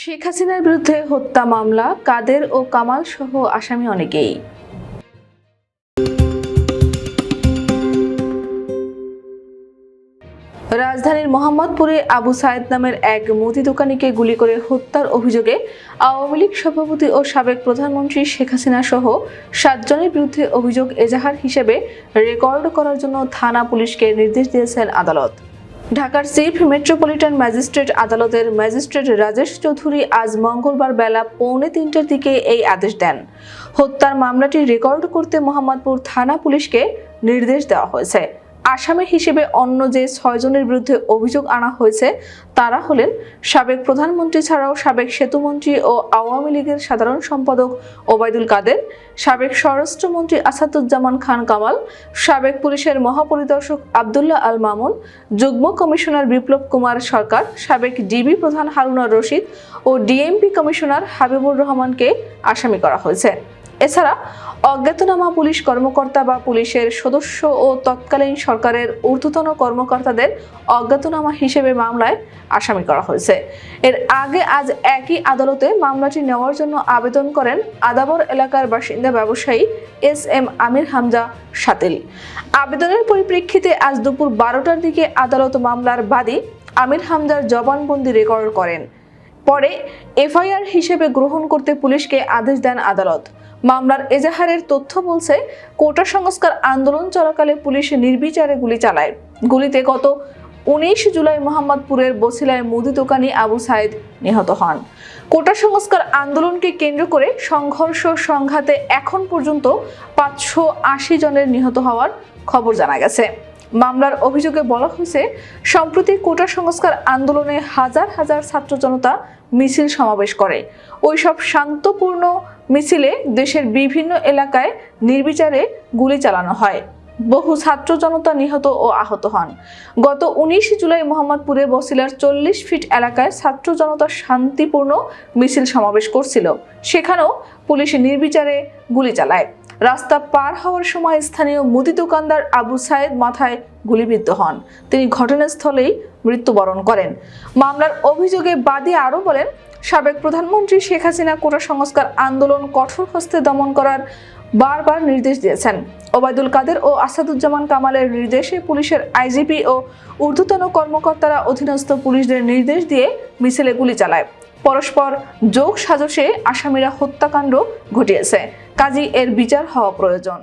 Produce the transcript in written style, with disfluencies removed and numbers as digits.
শেখ হাসিনার বিরুদ্ধে হত্যা মামলা, কাদের ও কামাল সহ আসামি অনেকেই। রাজধানীর মোহাম্মদপুরে আবু সায়েদ নামের এক মুদি দোকানিকে গুলি করে হত্যার অভিযোগে আওয়ামী লীগ সভাপতি ও সাবেক প্রধানমন্ত্রী শেখ হাসিনা সহ 7 জনের বিরুদ্ধে অভিযোগ এজাহার হিসেবে রেকর্ড করার জন্য থানা পুলিশকে নির্দেশ দিয়েছেন আদালত। ঢাকার চিফ মেট্রোপলিটন ম্যাজিস্ট্রেট আদালতের ম্যাজিস্ট্রেট রাজেশ চৌধুরী আজ মঙ্গলবার বেলা 2:45টার দিকে এই আদেশ দেন। হত্যার মামলাটি রেকর্ড করতে মোহাম্মদপুর থানা পুলিশকে নির্দেশ দেওয়া হয়েছে। আসামি হিসেবে অন্য যে 6 জনের বিরুদ্ধে অভিযোগ আনা হয়েছে তারা হলেন সাবেক প্রধানমন্ত্রী ছাড়াও সাবেক সেতুমন্ত্রী ও আওয়ামী লীগের সাধারণ সম্পাদক ওবায়দুল কাদের, সাবেক স্বরাষ্ট্রমন্ত্রী আসাদুজ্জামান খান কামাল, সাবেক পুলিশের মহাপরিদর্শক আব্দুল্লাহ আল মামুন, যুগ্ম কমিশনার বিপ্লব কুমার সরকার, সাবেক ডিবি প্রধান হারুনার রশিদ ও ডিএমপি কমিশনার হাবিবুর রহমানকে আসামি করা হয়েছে। এছাড়া অজ্ঞাতনামা পুলিশ কর্মকর্তা বা পুলিশের সদস্য ও তৎকালীন সরকারের ঊর্ধ্বতন কর্মকর্তাদের অজ্ঞাতনামা হিসেবে মামলায় আসামি করা হয়েছে। এর আগে আজ একই আদালতে মামলাটি নেওয়ার জন্য আবেদন করেন আদাবর এলাকার বাসিন্দা ব্যবসায়ী SM আমির হামজা শাতিল। আবেদনের পরিপ্রেক্ষিতে আজ দুপুর 12টার দিকে আদালত মামলার বাদী আমির হামজার জবানবন্দি রেকর্ড করেন। পরে FIR হিসেবে গ্রহণ করতে পুলিশকে আদেশ দেন আদালত। মামলার এজাহারের তথ্য বলছে, কোটা সংস্কার আন্দোলন চলাকালে পুলিশ নির্বিচারে গুলি চালায়। গুলিতে গত 19 জুলাই মোহাম্মদপুরের বছিলায় মুদি দোকানি আবু সায়েদ নিহত হন। কোটা সংস্কার আন্দোলনকে কেন্দ্র করে সংঘর্ষ সংঘাতে এখন পর্যন্ত 580 জনের নিহত হওয়ার খবর জানা গেছে। মামলার অভিযোগে বলা হয়েছে, সম্প্রতি কোটা সংস্কার আন্দোলনে হাজার হাজার ছাত্র জনতা মিছিল সমাবেশ করে। ওইসব শান্তপূর্ণ মিছিলে দেশের বিভিন্ন এলাকায় নির্বিচারে গুলি চালানো হয়। বহু ছাত্র জনতা নিহত ও আহত হন। গত 19 জুলাই মোহাম্মদপুরে বছিলার 40 ফিট এলাকায় ছাত্র জনতা শান্তিপূর্ণ মিছিল সমাবেশ করছিল, সেখানেও পুলিশ নির্বিচারে গুলি চালায়। রাস্তা পার হওয়ার সময় স্থানীয় মুদি দোকানদার আবু সায়েদ মাথায় গুলিবিদ্ধ হন। তিনি ঘটনাস্থলেই মৃত্যুবরণ করেন। মামলার অভিযোগে বাদী আরও বলেন, সাবেক প্রধানমন্ত্রী শেখ হাসিনা কোটা সংস্কার আন্দোলন কঠোর হস্তে দমন করার বারবার নির্দেশ দিয়েছেন। ওবায়দুল কাদের ও আসাদুজ্জামান কামালের নির্দেশে পুলিশের IGP ও ঊর্ধ্বতন কর্মকর্তারা অধীনস্থ পুলিশদের নির্দেশ দিয়ে মিছিলে গুলি চালায়। পরস্পর যোগ সাজশে আসামিরা হত্যাকাণ্ড ঘটিয়েছে, কাজেই এর বিচার হওয়া প্রয়োজন।